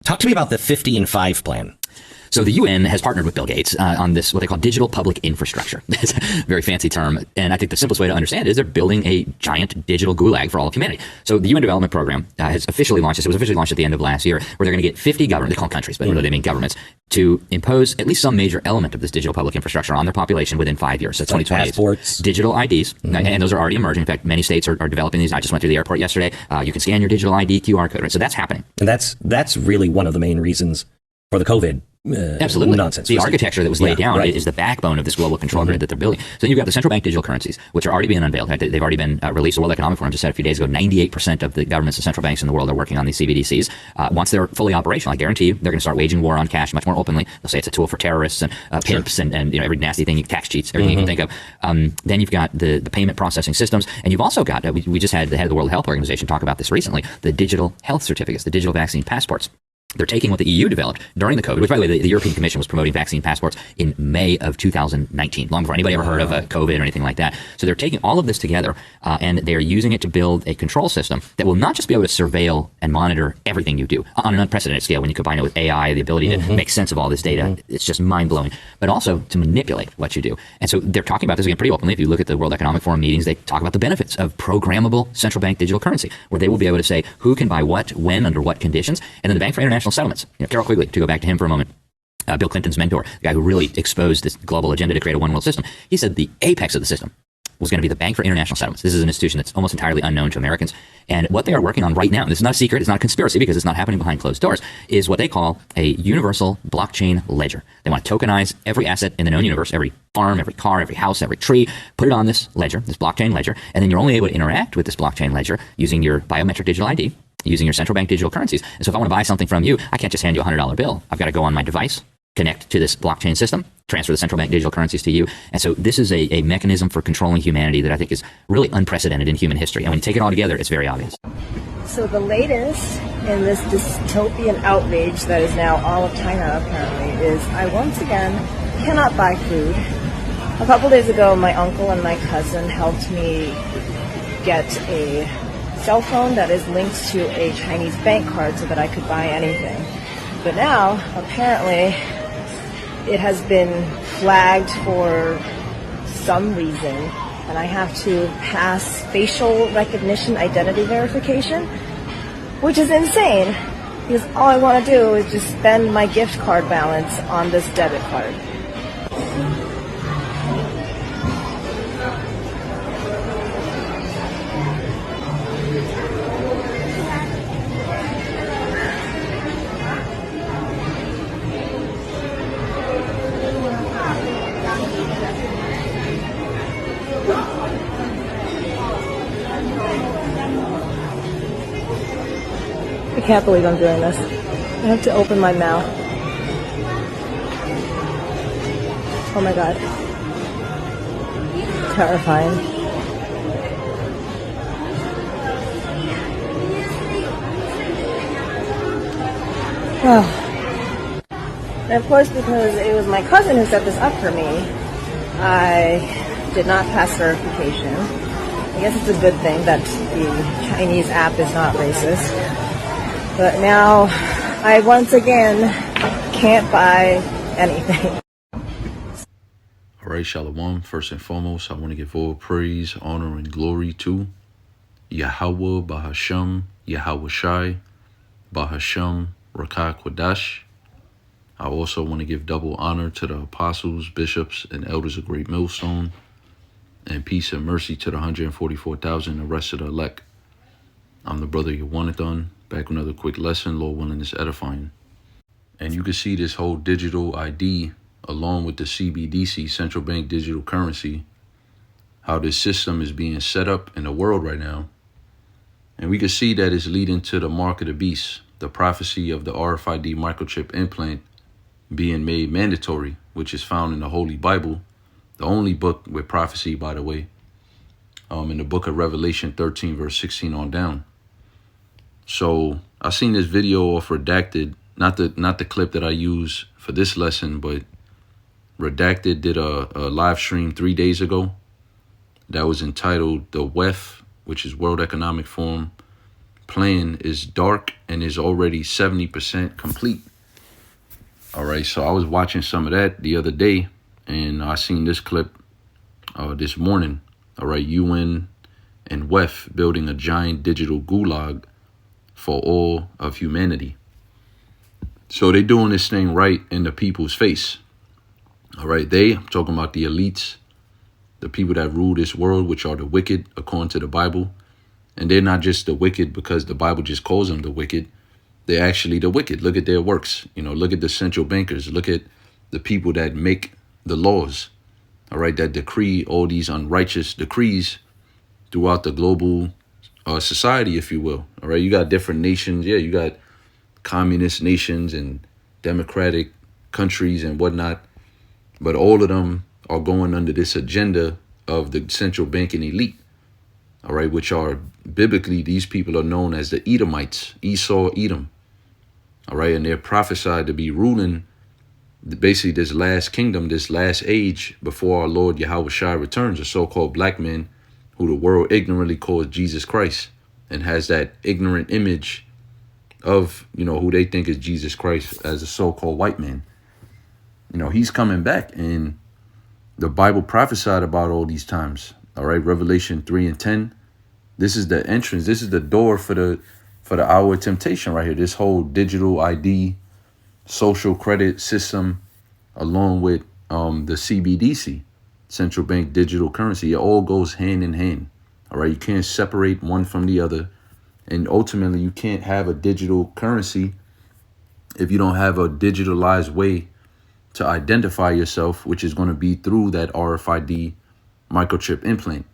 Talk to me about the 50 and 5 plan. So the UN has partnered with Bill Gates on this, what they call digital public infrastructure. It's a very fancy term. And I think the simplest way to understand it is they're building a giant digital gulag for all of humanity. So the UN Development Program has officially launched this. It was officially launched at the end of last year, where they're going to get 50 governments, they call countries, but really they mean governments, to impose at least some major element of this digital public infrastructure on their population within 5 years. So 2028. Passports. Digital IDs. And those are already emerging. In fact, many states are developing these. I just went through the airport yesterday. You can scan your digital ID QR code. Right? So that's happening. And that's really one of the main reasons for the COVID absolutely nonsense. The architecture that was laid down is the backbone of this global control grid that they're building. So you've got the central bank digital currencies, which are already being unveiled. They've already been released. The World Economic Forum just said a few days ago, 98% of the governments and central banks in the world are working on these CBDCs. Once they're fully operational, I guarantee you, they're going to start waging war on cash much more openly. They'll say it's a tool for terrorists and pimps and every nasty thing, tax cheats, everything you can think of. Then you've got the payment processing systems, and you've also got, we just had the head of the World Health Organization talk about this recently, the digital health certificates, the digital vaccine passports. They're taking what the EU developed during the COVID, which, by the way, the European Commission was promoting vaccine passports in May of 2019, long before anybody ever heard of COVID or anything like that. So they're taking all of this together, and they're using it to build a control system that will not just be able to surveil and monitor everything you do on an unprecedented scale. When you combine it with AI, the ability to make sense of all this data, it's just mind-blowing, but also to manipulate what you do. And so they're talking about this again pretty openly. If you look at the World Economic Forum meetings, they talk about the benefits of programmable central bank digital currency, where they will be able to say who can buy what, when, under what conditions, and then the Bank for International Settlements. Carol Quigley, to go back to him for a moment, Bill Clinton's mentor, the guy who really exposed this global agenda to create a one world system, he said the apex of the system was going to be the Bank for International Settlements. This is an institution that's almost entirely unknown to Americans. And what they are working on right now, and this is not a secret, it's not a conspiracy because it's not happening behind closed doors, is what they call a universal blockchain ledger. They want to tokenize every asset in the known universe, every farm, every car, every house, every tree, put it on this ledger, this blockchain ledger, and then you're only able to interact with this blockchain ledger using your biometric digital ID, using your central bank digital currencies. And so if I want to buy something from you, I can't just hand you a $100 bill. I've got to go on my device, connect to this blockchain system, transfer the central bank digital currencies to you. And so this is a mechanism for controlling humanity that I think is really unprecedented in human history. And when you take it all together, it's very obvious. So the latest in this dystopian outrage that is now all of China, apparently, is I once again cannot buy food. A couple days ago, my uncle and my cousin helped me get a cell phone that is linked to a Chinese bank card so that I could buy anything. But now, apparently, it has been flagged for some reason, and I have to pass facial recognition identity verification, which is insane, because all I want to do is just spend my gift card balance on this debit card. I can't believe I'm doing this. I have to open my mouth. Oh my god. Terrifying. Oh. And of course, because it was my cousin who set this up for me, I did not pass verification. I guess it's a good thing that the Chinese app is not racist. But now, I once again can't buy anything. All right, Shalom. First and foremost, I want to give all praise, honor, and glory to Yahweh, Bahasham, Yahweh Shai, Bahasham, Rakah Quadash. I also want to give double honor to the apostles, bishops, and elders of Great Millstone, and peace and mercy to the 144,000, the rest of the elect. I'm the brother Yawanathan, back with another quick lesson, Lord willing, is edifying. And you can see this whole digital ID along with the CBDC, central bank digital currency, how this system is being set up in the world right now. And we can see that it's leading to the mark of the beast, the prophecy of the RFID microchip implant being made mandatory, which is found in the Holy Bible, the only book with prophecy, by the way, in the book of Revelation 13, verse 16 on down. So I seen this video off Redacted, not the clip that I use for this lesson, but Redacted did a live stream 3 days ago that was entitled the WEF, which is World Economic Forum plan is dark and is already 70% complete. All right, so I was watching some of that the other day, and I seen this clip this morning. All right, UN and WEF building a giant digital gulag for all of humanity. So they doing this thing right in the people's face. All right, I'm talking about the elites, the people that rule this world, which are the wicked, according to the Bible. And they're not just the wicked because the Bible just calls them the wicked. They're actually the wicked. Look at their works. Look at the central bankers. Look at the people that make the laws, all right, that decree all these unrighteous decrees throughout the global society, if you will. All right, you got different nations. Yeah, you got communist nations and democratic countries and whatnot. But all of them are going under this agenda of the central banking elite. All right, which are biblically, these people are known as the Edomites, Esau, Edom. All right, and they're prophesied to be ruling basically this last kingdom, this last age before our Lord Yahweh Shai returns, a so-called black man who the world ignorantly calls Jesus Christ and has that ignorant image of, who they think is Jesus Christ as a so-called white man. He's coming back, and the Bible prophesied about all these times. All right, Revelation 3 and 10. This is the entrance. This is the door for the hour of temptation right here. This whole digital ID, social credit system, along with the CBDC, central bank digital currency. It all goes hand in hand. All right, you can't separate one from the other. And ultimately, you can't have a digital currency if you don't have a digitalized way to identify yourself, which is going to be through that RFID microchip implant.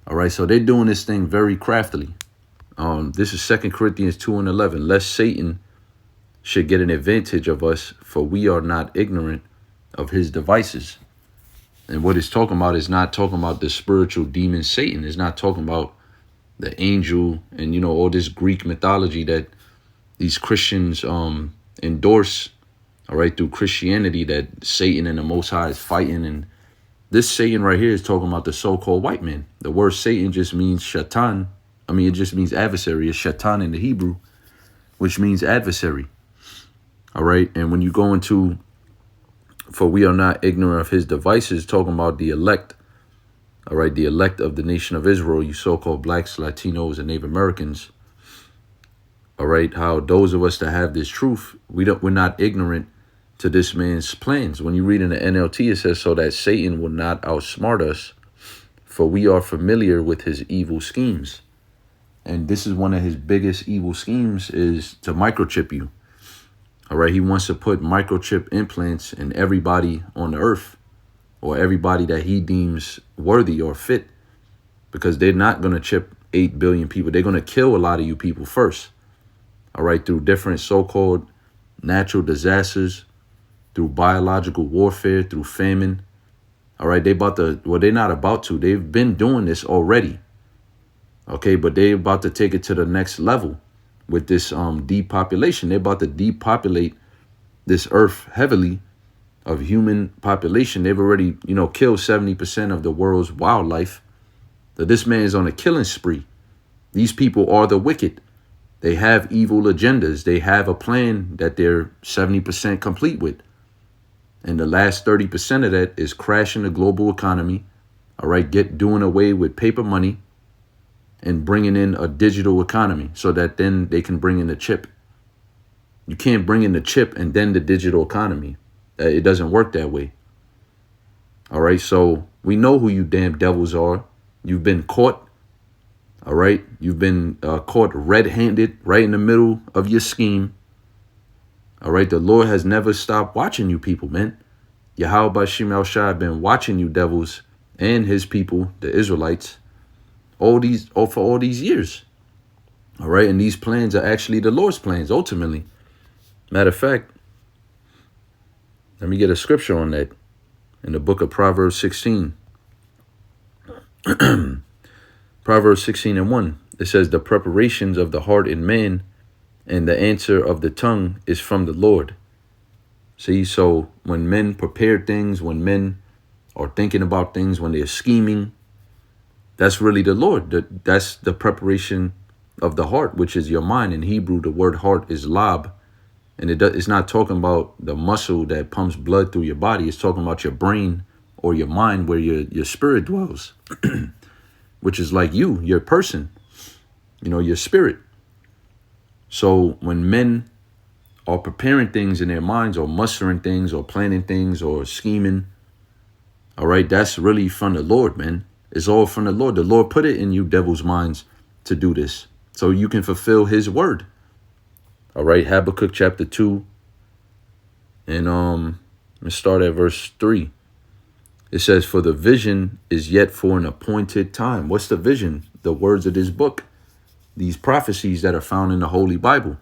All right, so they're doing this thing very craftily. This is 2 Corinthians 2 and 11. Lest Satan should get an advantage of us, for we are not ignorant of his devices. And what it's talking about is not talking about the spiritual demon Satan. It's not talking about the angel and, all this Greek mythology that these Christians endorse, all right, through Christianity, that Satan and the Most High is fighting. And this Satan right here is talking about the so-called white man. The word Satan just means shaitan. It just means adversary. It's shaitan in the Hebrew, which means adversary. All right. And when you go into, for we are not ignorant of his devices, talking about the elect. All right. The elect of the nation of Israel, you so-called blacks, Latinos, and Native Americans. All right. How those of us that have this truth, we're not ignorant to this man's plans. When you read in the NLT, it says, so that Satan will not outsmart us, for we are familiar with his evil schemes. And this is one of his biggest evil schemes, is to microchip you. All right. He wants to put microchip implants in everybody on the earth, or everybody that he deems worthy or fit, because they're not going to chip 8 billion people. They're going to kill a lot of you people first. All right. Through different so-called natural disasters, through biological warfare, through famine. All right. They're not about to. They've been doing this already. Okay. But they're about to take it to the next level with this depopulation. They're about to depopulate this earth heavily of human population. They've already, killed 70% of the world's wildlife. So this man is on a killing spree. These people are the wicked. They have evil agendas. They have a plan that they're 70% complete with. And the last 30% of that is crashing the global economy. All right, doing away with paper money and bringing in a digital economy so that then they can bring in the chip. You can't bring in the chip and then the digital economy. It doesn't work that way. All right, so we know who you damn devils are. You've been caught. All right, you've been caught red-handed right in the middle of your scheme. All right, the Lord has never stopped watching you people, man. Yahweh Bashim El Shai been watching you devils and his people, the Israelites, for all these years. All right, and these plans are actually the Lord's plans, ultimately. Matter of fact, let me get a scripture on that in the book of Proverbs 16. Proverbs 16 and 1. It says, the preparations of the heart in man and the answer of the tongue is from the Lord. See, so when men prepare things, when men are thinking about things, when they're scheming, that's really the Lord. That's the preparation of the heart, which is your mind. In Hebrew, the word heart is lab. And it's not talking about the muscle that pumps blood through your body. It's talking about your brain or your mind, where your spirit dwells, which is like your person, your spirit. So when men are preparing things in their minds, or mustering things, or planning things, or scheming, all right, that's really from the Lord, man. It's all from the Lord. The Lord put it in you devil's minds to do this, so you can fulfill his word. All right, Habakkuk chapter 2. And let's start at verse 3. It says, "For the vision is yet for an appointed time." What's the vision? The words of this book. These prophecies that are found in the Holy Bible.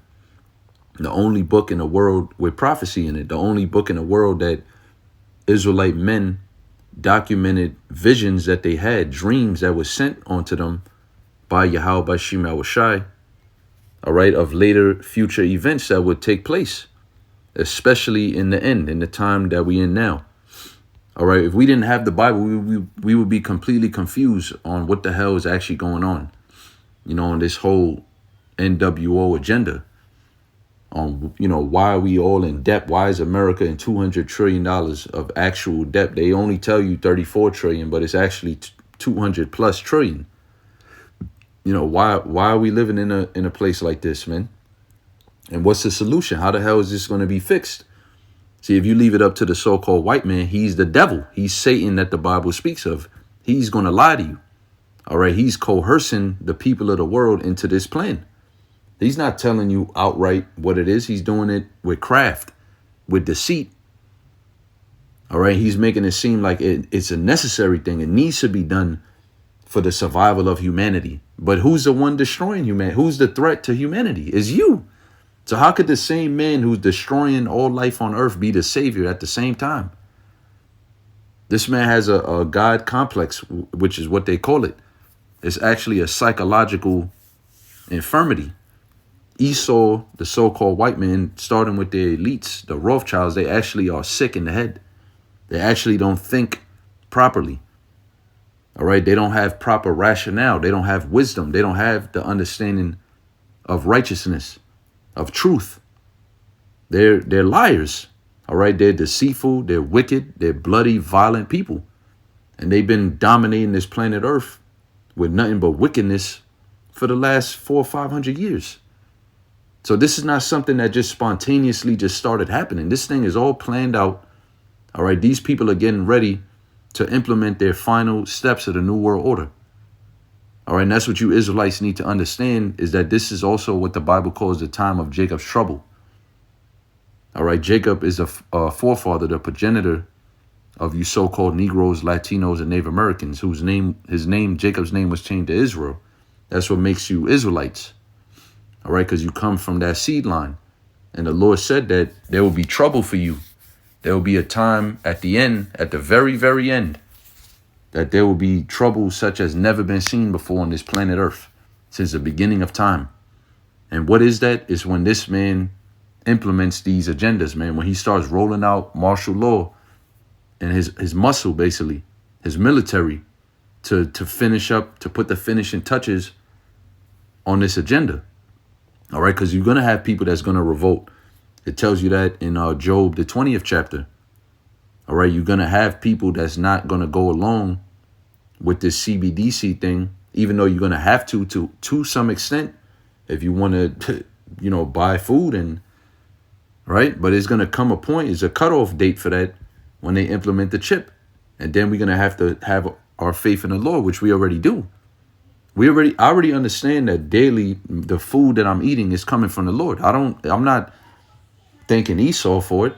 The only book in the world with prophecy in it. The only book in the world that Israelite men documented visions that they had, dreams that were sent onto them by Yahweh Bashim Yahushai, all right, of later future events that would take place, especially in the end, in the time that we in now. All right, if we didn't have the Bible, we would be completely confused on what the hell is actually going on, on this whole NWO agenda. Why are we all in debt? Why is America in $200 trillion of actual debt? They only tell you 34 trillion, but it's actually 200 plus trillion. Why are we living in a place like this, man? And what's the solution? How the hell is this going to be fixed? See, if you leave it up to the so-called white man, he's the devil. He's Satan that the Bible speaks of. He's going to lie to you. All right. He's coercing the people of the world into this plan. He's not telling you outright what it is. He's doing it with craft, with deceit. All right. He's making it seem like it's a necessary thing. It needs to be done for the survival of humanity. But who's the one destroying humanity? Who's the threat to humanity? Is you. So how could the same man who's destroying all life on earth be the savior at the same time? This man has a God complex, which is what they call it. It's actually a psychological infirmity. Esau, the so-called white man, starting with the elites, the Rothschilds, they actually are sick in the head. They actually don't think properly. All right. They don't have proper rationale. They don't have wisdom. They don't have the understanding of righteousness, of truth. They're liars. All right. They're deceitful. They're wicked. They're bloody, violent people. And they've been dominating this planet Earth with nothing but wickedness for the last 400 or 500 years. So this is not something that just spontaneously just started happening. This thing is all planned out. All right. These people are getting ready to implement their final steps of the New World Order. All right. And that's what you Israelites need to understand, is that this is also what the Bible calls the time of Jacob's trouble. All right. Jacob is a forefather, the progenitor of you so-called Negroes, Latinos, and Native Americans, Jacob's name was changed to Israel. That's what makes you Israelites. All right, because you come from that seed line. And the Lord said that there will be trouble for you. There will be a time at the end, at the very, very end, that there will be trouble such as never been seen before on this planet Earth since the beginning of time. And what is that? It's when this man implements these agendas, man, when he starts rolling out martial law and his muscle, basically, his military, to finish up, to put the finishing touches on this agenda. All right, because you're going to have people that's going to revolt. It tells you that in Job, the 20th chapter. All right, you're going to have people that's not going to go along with this CBDC thing, even though you're going to have to some extent, if you want to, buy food and right. But it's going to come a point, it's a cutoff date for that when they implement the chip. And then we're going to have our faith in the Lord, which we already do. I already understand that daily the food that I'm eating is coming from the Lord. I'm not thanking Esau for it,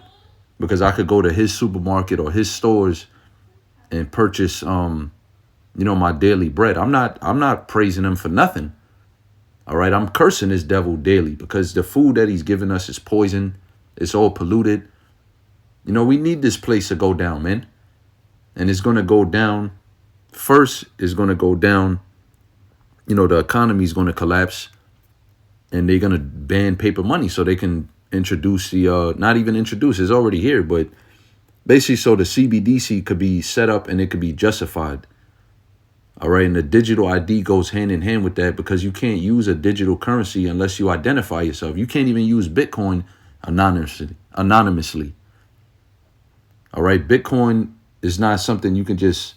because I could go to his supermarket or his stores and purchase, my daily bread. I'm not praising him for nothing. All right. I'm cursing this devil daily because the food that he's giving us is poison. It's all polluted. We need this place to go down, man. And it's going to go down. First, it's going to go down. The economy is going to collapse, and they're going to ban paper money so they can introduce not even introduce, it's already here, but basically so the CBDC could be set up and it could be justified. All right. And the digital ID goes hand in hand with that, because you can't use a digital currency unless you identify yourself. You can't even use Bitcoin anonymously. All right. Bitcoin is not something you just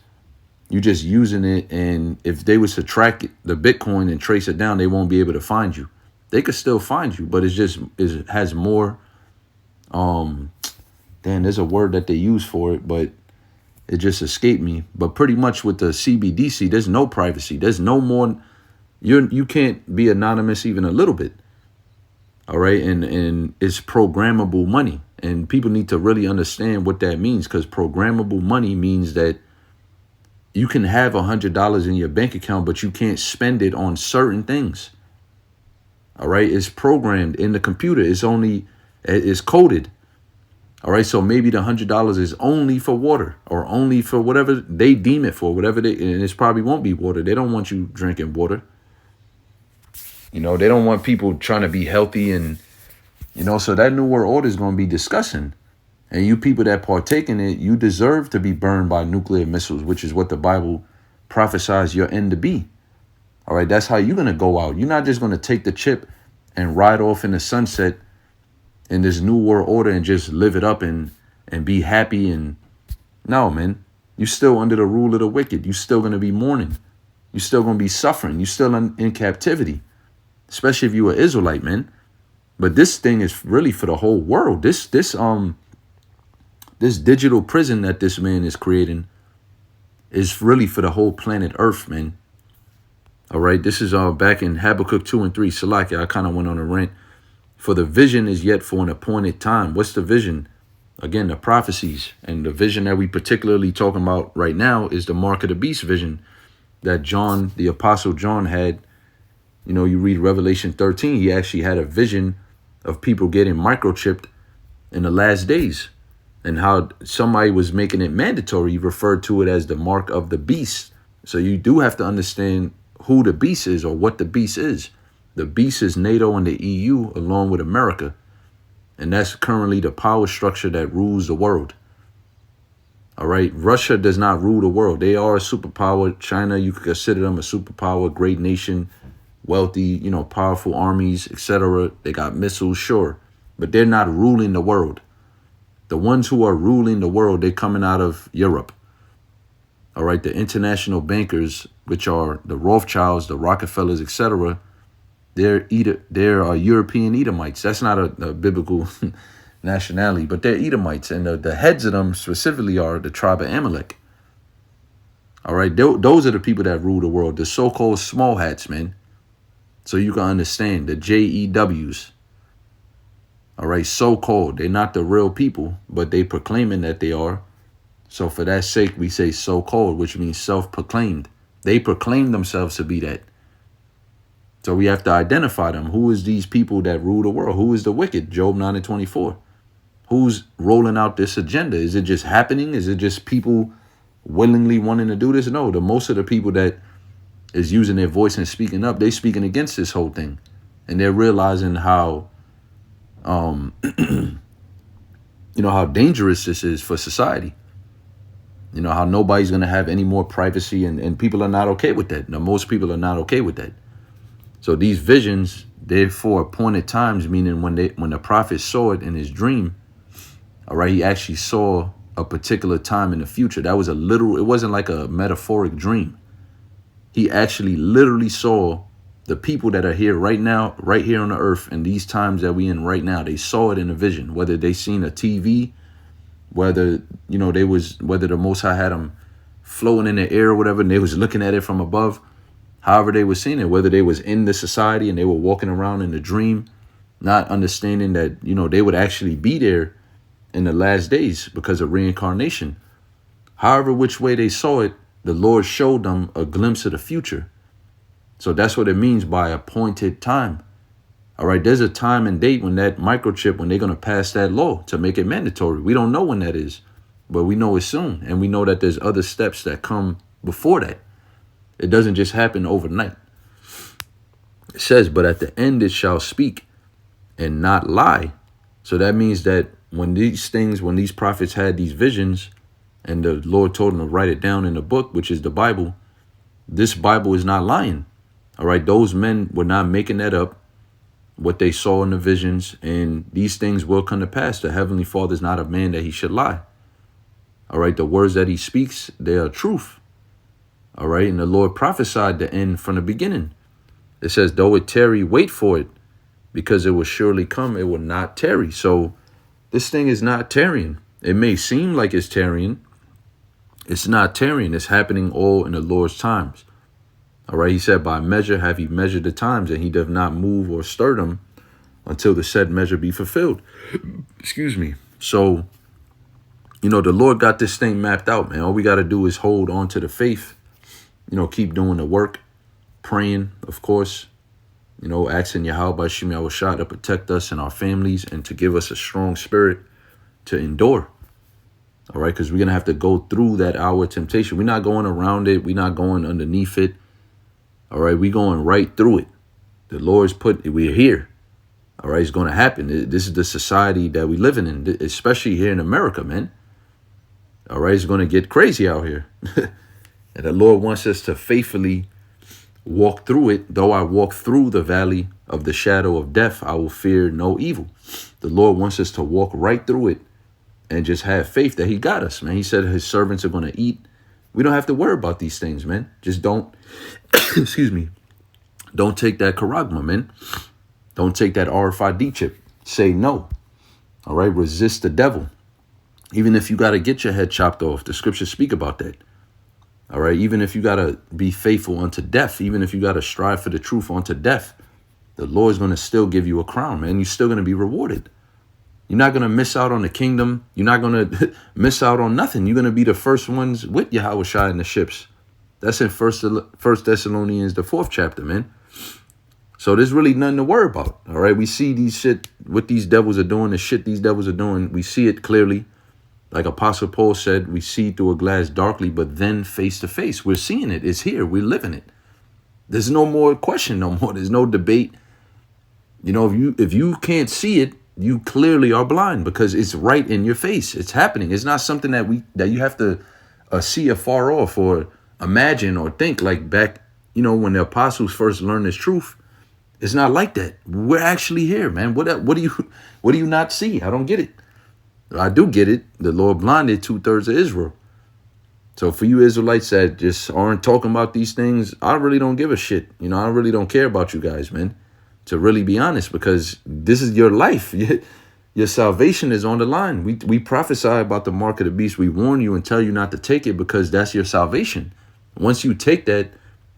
using it. And if they was to track the Bitcoin and trace it down, they won't be able to find you. They could still find you, but it has more. There's a word that they use for it, but it just escaped me. But pretty much with the CBDC, there's no privacy. There's no more. You can't be anonymous even a little bit. All right. And it's programmable money. And people need to really understand what that means, because programmable money means that you can have $100 in your bank account, but you can't spend it on certain things. All right. It's programmed in the computer. It's coded. All right. So maybe the $100 is only for water, or only for whatever they deem it for, and it probably won't be water. They don't want you drinking water. They don't want people trying to be healthy, and, so that New World Order is going to be discussing. And you people that partake in it, you deserve to be burned by nuclear missiles, which is what the Bible prophesies your end to be. All right. That's how you're going to go out. You're not just going to take the chip and ride off in the sunset in this New World Order and just live it up and be happy. And no, man, you're still under the rule of the wicked. You're still going to be mourning. You're still going to be suffering. You're still in captivity, especially if you're an Israelite, man. But this thing is really for the whole world. This digital prison that this man is creating is really for the whole planet Earth, man. All right. This is back in Habakkuk 2 and 3. Salakia, I kind of went on a rant. For the vision is yet for an appointed time. What's the vision? Again, the prophecies. And the vision that we particularly talking about right now is the mark of the beast vision that John, the Apostle John, had. You read Revelation 13. He actually had a vision of people getting microchipped in the last days, and how somebody was making it mandatory. He referred to it as the mark of the beast. So you do have to understand who the beast is, or what the beast is. The beast is NATO and the EU along with America. And that's currently the power structure that rules the world. All right. Russia does not rule the world. They are a superpower. China, you could consider them a superpower, great nation, wealthy, powerful armies, etc. They got missiles, sure, but they're not ruling the world. The ones who are ruling the world, they're coming out of Europe. All right. The international bankers, which are the Rothschilds, the Rockefellers, etc., they're European Edomites. That's not a biblical nationality, but they're Edomites. And the heads of them specifically are the tribe of Amalek. All right. Those are the people that rule the world, the so-called small hats, man. So you can understand the JEWs. All right. So-called. They're not the real people, but they proclaiming that they are. So for that sake, we say so-called, which means self-proclaimed. They proclaim themselves to be that. So we have to identify them. Who is these people that rule the world? Who is the wicked? Job 9 and 24. Who's rolling out this agenda? Is it just happening? Is it just people willingly wanting to do this? No, most of the people that is using their voice and speaking up, they speaking against this whole thing. And they're realizing how, how dangerous this is for society. How nobody's going to have any more privacy, and people are not okay with that. Now, most people are not okay with that. So these visions, they're for appointed times, meaning when the prophet saw it in his dream, all right, he actually saw a particular time in the future. That was it wasn't like a metaphoric dream. He actually literally saw the people that are here right now, right here on the earth, and these times that we in right now. They saw it in a vision, whether they seen a TV, whether, whether the Most High had them floating in the air or whatever, and they was looking at it from above. However they were seeing it, whether they was in the society and they were walking around in the dream, not understanding that, they would actually be there in the last days because of reincarnation. However, which way they saw it, the Lord showed them a glimpse of the future. So that's what it means by appointed time. All right. There's a time and date when that microchip, when they're going to pass that law to make it mandatory. We don't know when that is, but we know it's soon. And we know that there's other steps that come before that. It doesn't just happen overnight. It says, but at the end it shall speak and not lie. So that means that when these prophets had these visions and the Lord told them to write it down in the book, which is the Bible, this Bible is not lying. All right. Those men were not making that up, what they saw in the visions, and these things will come to pass. The Heavenly Father is not a man that he should lie. All right. The words that he speaks, they are truth. All right. And the Lord prophesied the end from the beginning. It says, though it tarry, wait for it, because it will surely come. It will not tarry. So this thing is not tarrying. It may seem like it's tarrying. It's not tarrying. It's happening all in the Lord's times. All right. He said, by measure have he measured the times, and he doth not move or stir them until the said measure be fulfilled. Excuse me. So, the Lord got this thing mapped out, man. All we got to do is hold on to the faith, keep doing the work, praying, of course, asking Yahweh Shem Yahushua to protect us and our families and to give us a strong spirit to endure. All right, because we're going to have to go through that hour of temptation. We're not going around it. We're not going underneath it. All right, we're going right through it. The Lord's we're here. All right, it's going to happen. This is the society that we're living in, especially here in America, man. All right, it's going to get crazy out here. And the Lord wants us to faithfully walk through it. Though I walk through the valley of the shadow of death, I will fear no evil. The Lord wants us to walk right through it and just have faith that he got us, man. He said his servants are going to eat. We don't have to worry about these things, man. Just don't, excuse me, don't take that charagma, man. Don't take that RFID chip. Say no. All right, resist the devil. Even if you got to get your head chopped off, the scriptures speak about that. All right, even if you got to be faithful unto death, even if you got to strive for the truth unto death, the Lord's going to still give you a crown, man. You're still going to be rewarded. You're not going to miss out on the kingdom. You're not going to miss out on nothing. You're going to be the first ones with Yahushua in the ships. That's in First Thessalonians, the 4th chapter, man. So there's really nothing to worry about. All right, we see these shit, what these devils are doing, the shit these devils are doing. We see it clearly. Like Apostle Paul said, we see through a glass darkly, but then face to face. We're seeing it. It's here. We're living it. There's no more question no more. There's no debate. If you can't see it, you clearly are blind because it's right in your face. It's happening. It's not something that you have to see afar off or imagine or think like back, when the apostles first learned this truth. It's not like that. We're actually here, man. What do you not see? I don't get it. I do get it. The Lord blinded 2/3 of Israel. So for you Israelites that just aren't talking about these things, I really don't give a shit. I really don't care about you guys, man. To really be honest, because this is your life. Your salvation is on the line. We prophesy about the mark of the beast. We warn you and tell you not to take it because that's your salvation. Once you take that,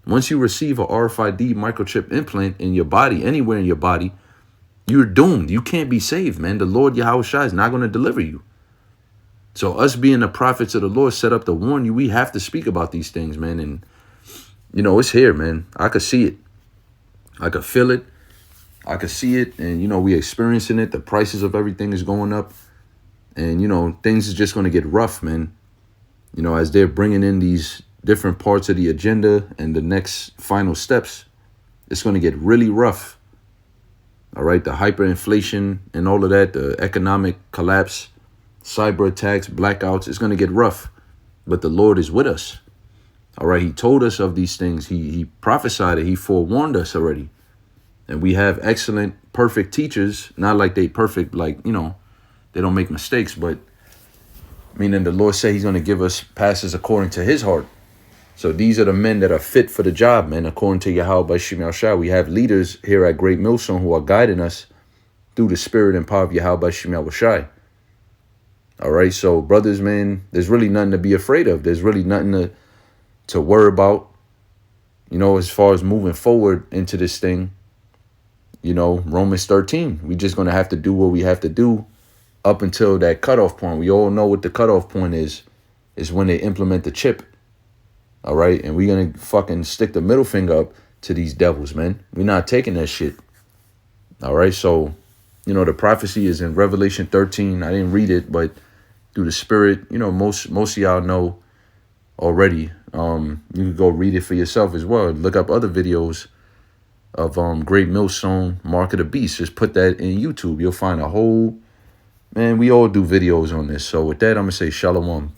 once you receive a RFID microchip implant in your body, anywhere in your body, you're doomed. You can't be saved, man. The Lord Yahushua is not going to deliver you. So us being the prophets of the Lord set up to warn you, we have to speak about these things, man. And, it's here, man. I could see it. I could feel it. I could see it. And, we experiencing it. The prices of everything is going up. And, things is just going to get rough, man. As they're bringing in these different parts of the agenda and the next final steps, it's going to get really rough. All right, the hyperinflation and all of that, the economic collapse, cyber attacks, blackouts, it's going to get rough. But the Lord is with us. All right, he told us of these things. He prophesied it. He forewarned us already. And we have excellent, perfect teachers. Not like they perfect, like, they don't make mistakes. But meaning the Lord said he's going to give us pastors according to his heart. So these are the men that are fit for the job, man. According to Yahweh Shem Yahushua, we have leaders here at Great Millstone who are guiding us through the spirit and power of Yahweh Shem Yahushua. All right, so brothers, man, there's really nothing to be afraid of. There's really nothing to worry about, as far as moving forward into this thing. Romans 13, we just going to have to do what we have to do up until that cutoff point. We all know what the cutoff point is when they implement the chip. All right. And we're going to fucking stick the middle finger up to these devils, man. We're not taking that shit. All right. So, the prophecy is in Revelation 13. I didn't read it, but through the spirit, most of y'all know already. You can go read it for yourself as well. Look up other videos of Great Millstone, Mark of the Beast. Just put that in YouTube. You'll find a whole, man, we all do videos on this. So with that, I'm going to say shalom.